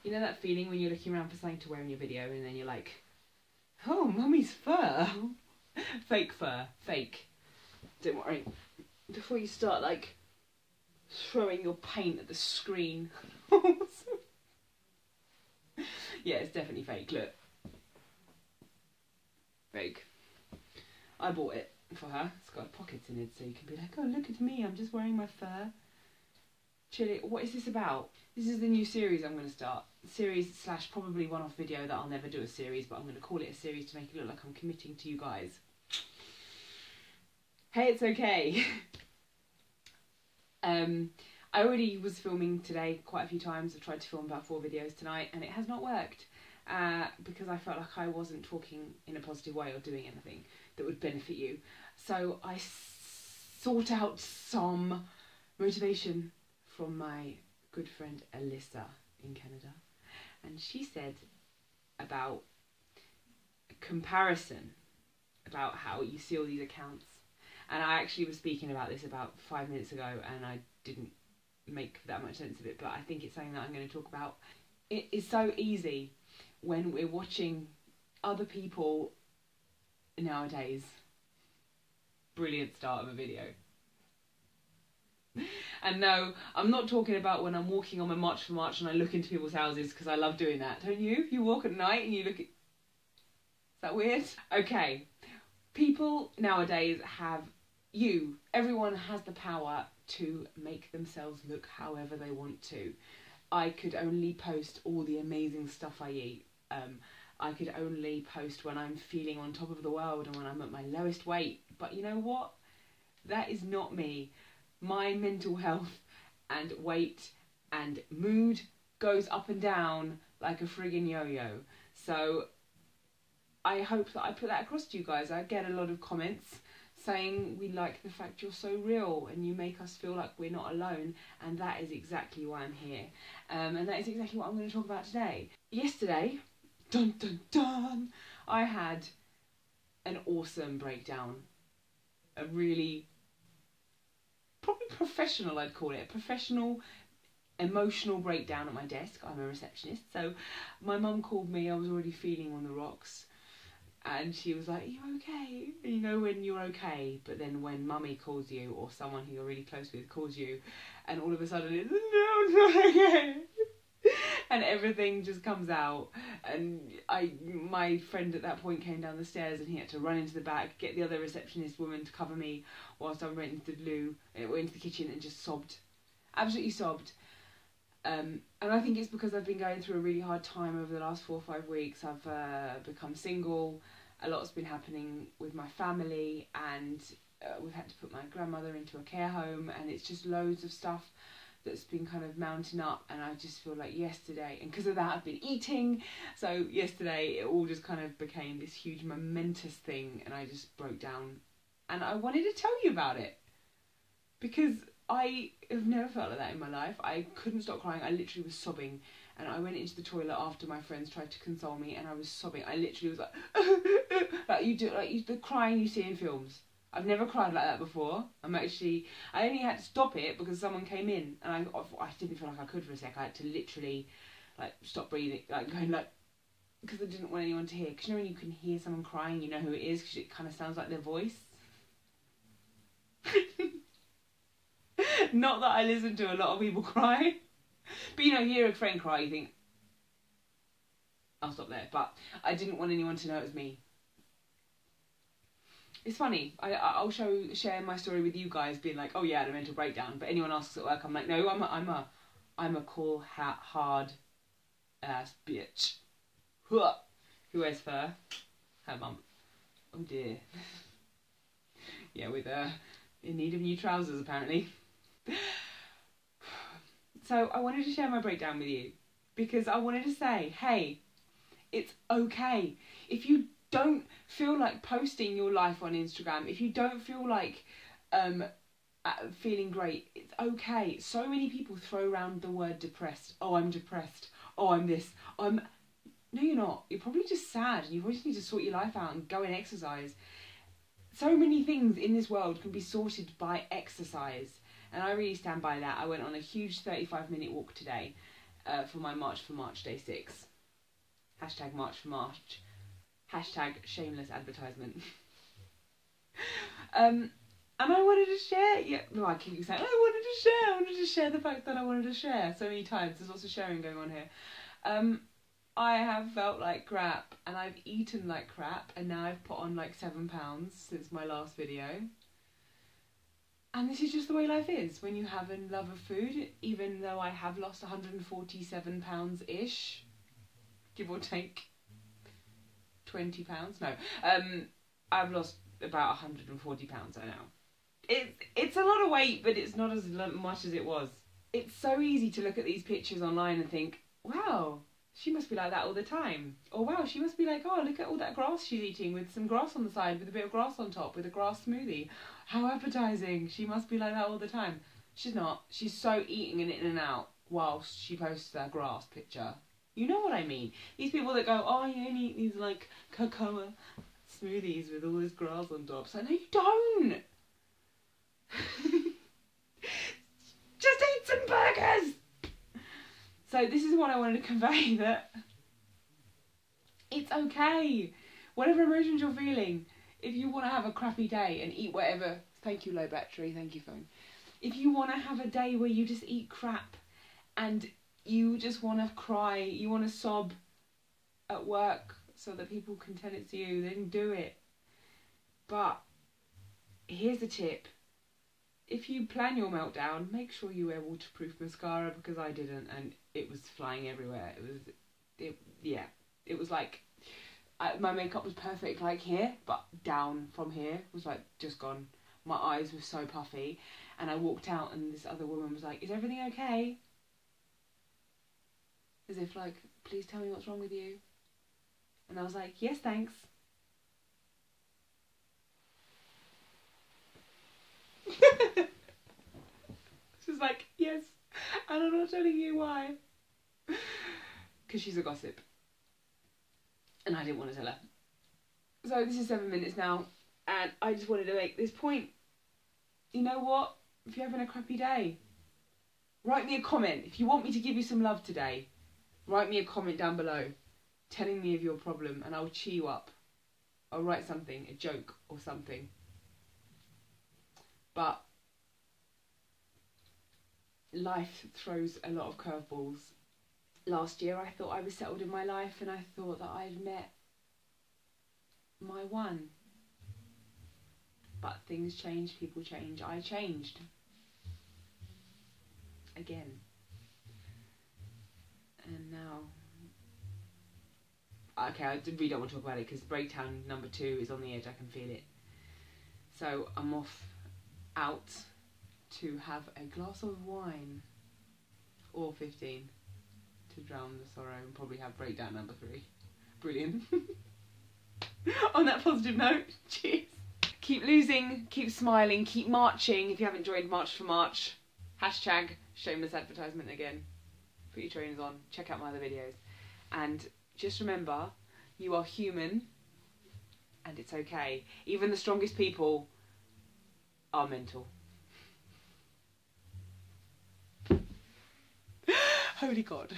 You know that feeling when you're looking around for something to wear in your video and then you're like, oh, mummy's fur. Fake fur. Fake. Don't worry. Before you start, like, throwing your paint at the screen. Yeah, it's definitely fake. Look. Fake. I bought it for her. It's got pockets in it so you can be like, oh, look at me. I'm just wearing my fur. Chilly. What is this about? This is the new series I'm going to start. Series / probably one-off video that I'll never do a series, but I'm going to call it a series to make it look like I'm committing to you guys. Hey, it's okay. I already was filming today quite a few times. I've tried to film about 4 videos tonight and it has not worked because I felt like I wasn't talking in a positive way or doing anything that would benefit you. So I sought out some motivation from my good friend Alyssa in Canada, and she said about comparison, about how you see all these accounts, and I actually was speaking about this about 5 minutes ago and I didn't make that much sense of it, but I think it's something that I'm going to talk about. It is so easy when we're watching other people nowadays. Brilliant start of a video. And no, I'm not talking about when I'm walking on my March for March and I look into people's houses, because I love doing that. Don't you? You walk at night and you look at... Is that weird? Okay. People nowadays have... Everyone has the power to make themselves look however they want to. I could only post all the amazing stuff I eat. I could only post when I'm feeling on top of the world and when I'm at my lowest weight. But you know what? That is not me. My mental health and weight and mood goes up and down like a friggin' yo-yo. So I hope that I put that across to you guys. I get a lot of comments saying we like the fact you're so real and you make us feel like we're not alone, and that is exactly why I'm here. And that is exactly what I'm going to talk about today. Yesterday, dun dun dun, I had an awesome breakdown. A really, probably professional, I'd call it. A professional, emotional breakdown at my desk. I'm a receptionist, so my mum called me. I was already feeling on the rocks. And she was like, are you okay? And you know when you're okay, but then when mummy calls you or someone who you're really close with calls you, and all of a sudden it's, no, not okay. And everything just comes out. And my friend at that point came down the stairs and he had to run into the back, get the other receptionist woman to cover me whilst I went into the loo, into the kitchen and just sobbed. Absolutely sobbed. And I think it's because I've been going through a really hard time over the last 4 or 5 weeks. I've become single. A lot's been happening with my family, and we've had to put my grandmother into a care home, and it's just loads of stuff that's been kind of mounting up. And I just feel like yesterday, and because of that I've been eating, so yesterday it all just kind of became this huge momentous thing, and I just broke down, and I wanted to tell you about it because I have never felt like that in my life. I couldn't stop crying. I literally was sobbing, and I went into the toilet after my friends tried to console me, and I was sobbing. I literally was like, the crying you see in films. I've never cried like that before. I only had to stop it because someone came in, and I didn't feel like I could for a sec. I had to literally, like, stop breathing, like, going, like, because I didn't want anyone to hear. Because you know when you can hear someone crying, you know who it is, because it kind of sounds like their voice. Not that I listen to a lot of people cry, but you know, you hear a friend cry, you think, I'll stop there. But I didn't want anyone to know it was me. It's funny, I'll share my story with you guys, being like, oh yeah, I had a mental breakdown, but anyone else at work, I'm like, no, I'm a cool, hard ass bitch. Who wears fur? Her mum. Oh dear. Yeah, with in need of new trousers apparently. So I wanted to share my breakdown with you because I wanted to say, hey, it's okay. If you don't feel like posting your life on Instagram, if you don't feel like feeling great, it's okay. So many people throw around the word depressed. Oh, I'm depressed. Oh, I'm this. No, you're not. You're probably just sad. You probably just need to sort your life out and go and exercise. So many things in this world can be sorted by exercise. And I really stand by that. I went on a huge 35-minute walk today. for my March for March Day 6. Hashtag March for March. Hashtag shameless advertisement. And I wanted to share, yeah, no, I keep saying, I wanted to share the fact that I wanted to share so many times. There's lots of sharing going on here. I have felt like crap, and I've eaten like crap, and now I've put on like 7 pounds since my last video. And this is just the way life is when you have a love of food, even though I have lost 147 pounds-ish, give or take 20 pounds. No, I've lost about 140 pounds, I know. It's a lot of weight, but it's not as much as it was. It's so easy to look at these pictures online and think, wow, she must be like that all the time. Or wow, she must be like, oh, look at all that grass she's eating with some grass on the side, with a bit of grass on top, with a grass smoothie. How appetising. She must be like that all the time. She's not. She's so eating it in and out whilst she posts that grass picture. You know what I mean? These people that go, oh, you only eat these like cocoa smoothies with all this grass on top. So no, you don't. Just eat some burgers. So this is what I wanted to convey, that it's okay. Whatever emotions you're feeling, if you want to have a crappy day and eat whatever, thank you low battery, thank you phone. If you want to have a day where you just eat crap and you just want to cry, you want to sob at work so that people can tell it to you, then do it. But here's a tip. If you plan your meltdown, make sure you wear waterproof mascara, because I didn't, and it was flying everywhere. It was like, my makeup was perfect like here, but down from here was like just gone. My eyes were so puffy, and I walked out and this other woman was like, is everything okay? As if like, please tell me what's wrong with you. And I was like, yes, thanks. She's like, yes, and I'm not telling you why. Because she's a gossip. And I didn't want to tell her. So this is 7 minutes now, and I just wanted to make this point. You know what? If you're having a crappy day, write me a comment. If you want me to give you some love today, write me a comment down below telling me of your problem, and I'll cheer you up. I'll write something, a joke or something. But life throws a lot of curveballs. Last year I thought I was settled in my life, and I thought that I'd met my one. But things change, people change. I changed. Again. And now... Okay, I really don't want to talk about it because breakdown number 2 is on the edge. I can feel it. So I'm off out to have a glass of wine. Or 15. To drown the sorrow, and probably have breakdown number 3. Brilliant. On that positive note, cheers. Keep losing, keep smiling, keep marching. If you haven't joined March for March, hashtag shameless advertisement again. Put your trainers on, check out my other videos. And just remember, you are human and it's okay. Even the strongest people are mental. Holy God.